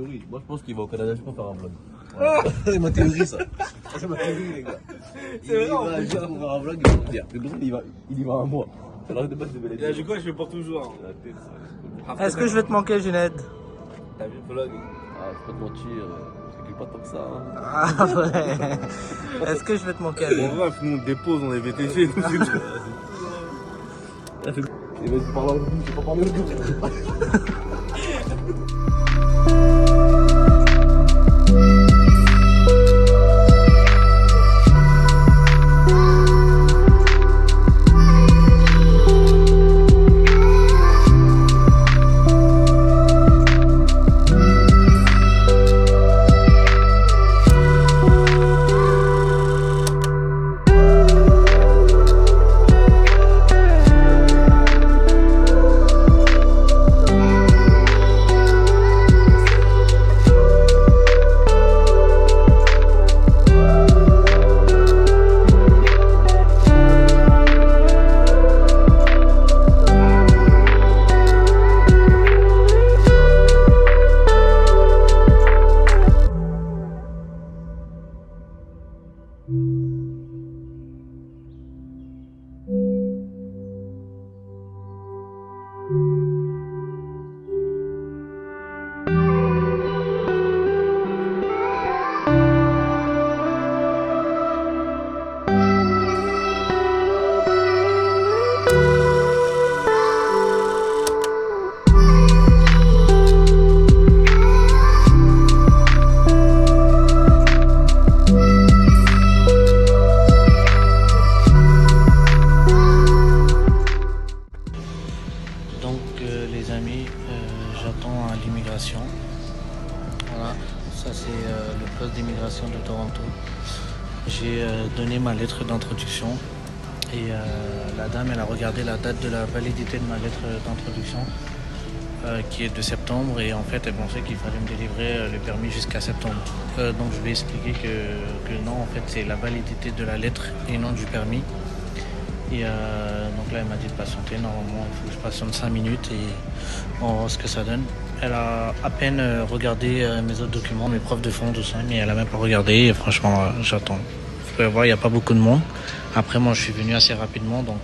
théorie. Moi, je pense qu'il va au Canada juste pour faire un vlog. Voilà. C'est ma théorie, ça. C'est ma théorie, les gars. Il va juste pour faire un vlog, il va revenir. Le gros, il y va un mois. Ça l'arrête de battre de belles Il a dit quoi, je fais pour toujours. Est-ce que je vais te manquer, Junaid? T'as vu le vlog? Ah, faut pas te mentir, je pas tant que ça. Hein. Ah ouais. Est-ce que je vais te manquer? Bon, bref, nous on dépose, on est VTG. Et vas-y, parle en anglais, je vais pas parler anglais. J'attends à l'immigration. Voilà, ça c'est le poste d'immigration de Toronto. J'ai donné ma lettre d'introduction et la dame elle a regardé la date de la validité de ma lettre d'introduction qui est de septembre et en fait elle pensait qu'il fallait me délivrer le permis jusqu'à septembre. Donc je lui ai expliqué que non, en fait c'est la validité de la lettre et non du permis. Et donc là elle m'a dit de patienter, normalement il faut que je patiente 5 minutes et on voit ce que ça donne. Elle a à peine regardé mes autres documents, mes preuves de fonds, tout ça, mais elle a même pas regardé et franchement j'attends. Vous pouvez voir, il n'y a pas beaucoup de monde. Après moi je suis venu assez rapidement donc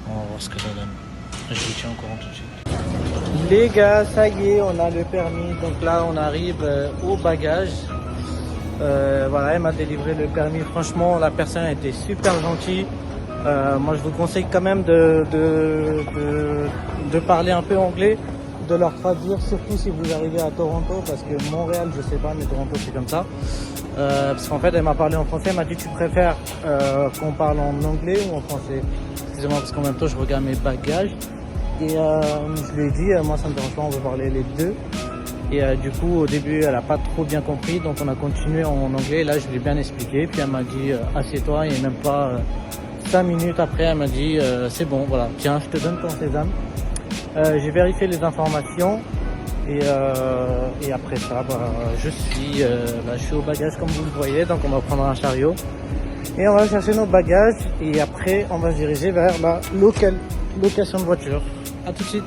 on va voir ce que ça donne. Je vous tiens au courant tout de suite. Les gars, ça y est, on a le permis, donc là on arrive au bagage. Voilà, elle m'a délivré le permis, franchement la personne a été super gentille. Moi je vous conseille quand même de parler un peu anglais, de leur traduire, surtout si vous arrivez à Toronto, parce que Montréal je sais pas, mais Toronto c'est comme ça. Parce qu'en fait elle m'a parlé en français, elle m'a dit tu préfères qu'on parle en anglais ou en français? Excusez-moi parce qu'en même temps je regarde mes bagages et je lui ai dit moi ça me dérange pas, on veut parler les deux. Et du coup au début elle a pas trop bien compris, donc on a continué en anglais. Là je lui ai bien expliqué, puis elle m'a dit assieds-toi, et même pas 5 minutes après elle m'a dit c'est bon, voilà, tiens je te donne ton sésame. J'ai vérifié les informations et après ça je suis au bagage comme vous le voyez, donc on va prendre un chariot et on va chercher nos bagages et après on va se diriger vers la location de voiture. À tout de suite.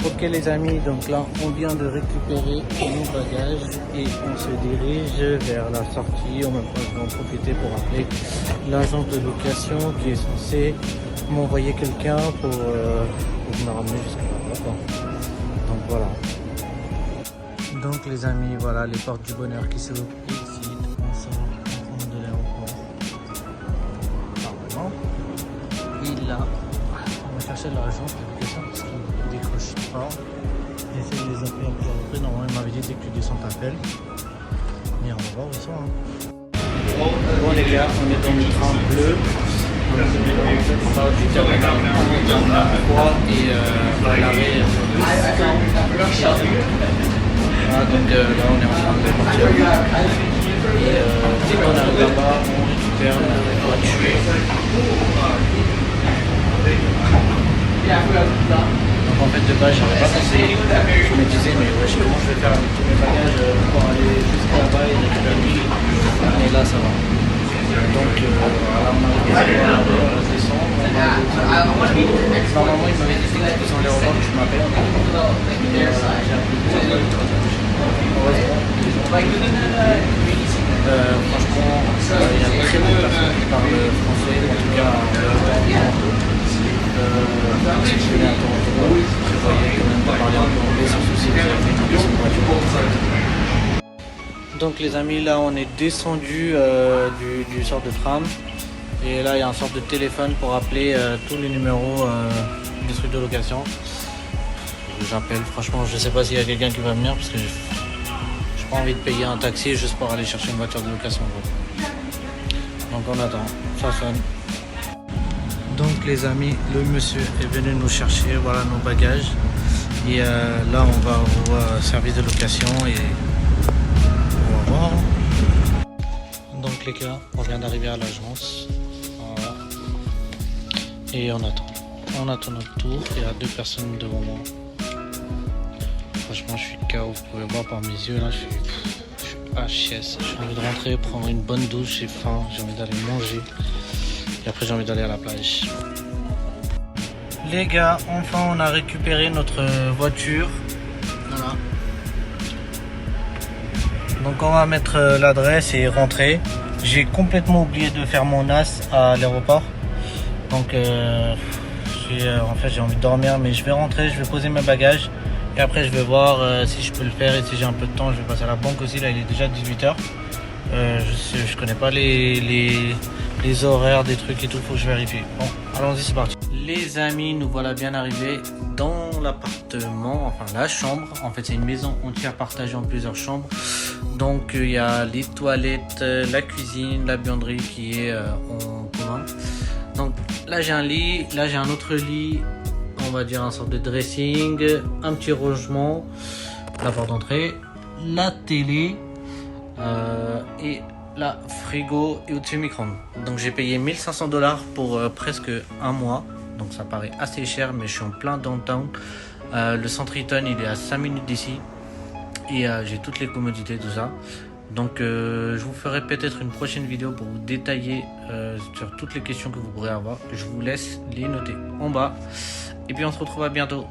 Ok les amis, donc là on vient de récupérer nos bagages et on se dirige vers la sortie. En même temps je vais en profiter pour appeler l'agence de location qui est censé m'envoyer quelqu'un pour me ramener jusqu'à là. Donc voilà. Donc les amis, voilà les portes du bonheur qui s'ouvrent ici. On sort de l'aéroport. Normalement. Et là, on va chercher l'agence de location parce qu'il décroche pas. J'essaie de les appeler à plusieurs reprises. Normalement, il m'avait dit dès que tu descends, t'appelles. Mais on va voir où ils sont. Bon les gars, on est dans le train bleu. On va du terminal 3 et l'arrêt. Voilà, donc là on est en train de partir. Et dès qu'on arrive là-bas, on récupère la voiture. Donc en fait de base j'avais pas pensé, je me disais mais wesh, comment je vais faire avec tous mes bagages pour aller jusqu'à là-bas et récupérer. Et là ça va. Donc là on arrive à descendre, normalement il m'avait dit que dans l'aéroport que je m'appelle. J'ai appelé Franchement, il y a très peu de personnes qui parlent français, en tout cas en Toronto. Si je venais à Toronto, je voyais quand même pas parler un peu anglais sans souci, vous avez une application de voiture. Donc les amis, là on est descendu du sort de tram. Et là il y a un sorte de téléphone pour appeler tous les numéros des trucs de location. J'appelle, franchement je sais pas s'il y a quelqu'un qui va venir parce que j'ai pas envie de payer un taxi juste pour aller chercher une voiture de location. Donc on attend, ça sonne. Donc les amis, le monsieur est venu nous chercher, voilà nos bagages. Et là on va au service de location et on va voir. Donc les gars, on vient d'arriver à l'agence. Voilà. Et on attend notre tour. Il y a 2 personnes devant moi. Franchement je suis KO, vous pouvez voir par mes yeux là, je suis HS. J'ai envie de rentrer, prendre une bonne douche, j'ai faim, j'ai envie d'aller manger. Et après j'ai envie d'aller à la plage. Les gars, enfin on a récupéré notre voiture. Voilà. Donc on va mettre l'adresse et rentrer. J'ai complètement oublié de faire mon as à l'aéroport. Donc en fait j'ai envie de dormir, mais je vais rentrer, je vais poser mes bagages. Et après je vais voir si je peux le faire et si j'ai un peu de temps je vais passer à la banque aussi. Là il est déjà 18h. Je connais pas les horaires des trucs et tout, faut que je vérifie. Bon, allons-y, c'est parti. Les amis, nous voilà bien arrivés dans l'appartement, enfin la chambre. En fait c'est une maison entière partagée en plusieurs chambres. Donc il y a les toilettes, la cuisine, la buanderie qui est en commun. Donc là j'ai un lit, là j'ai un autre lit, on va dire un sorte de dressing, un petit rangement, la porte d'entrée, la télé et la frigo et au-dessus micro-ondes. Donc j'ai payé 1 500 $ pour presque un mois. Donc ça paraît assez cher, mais je suis en plein downtown. Le centre Eaton il est à 5 minutes d'ici. Et j'ai toutes les commodités, tout ça. Donc je vous ferai peut-être une prochaine vidéo pour vous détailler sur toutes les questions que vous pourrez avoir. Je vous laisse les noter en bas. Et puis on se retrouve à bientôt.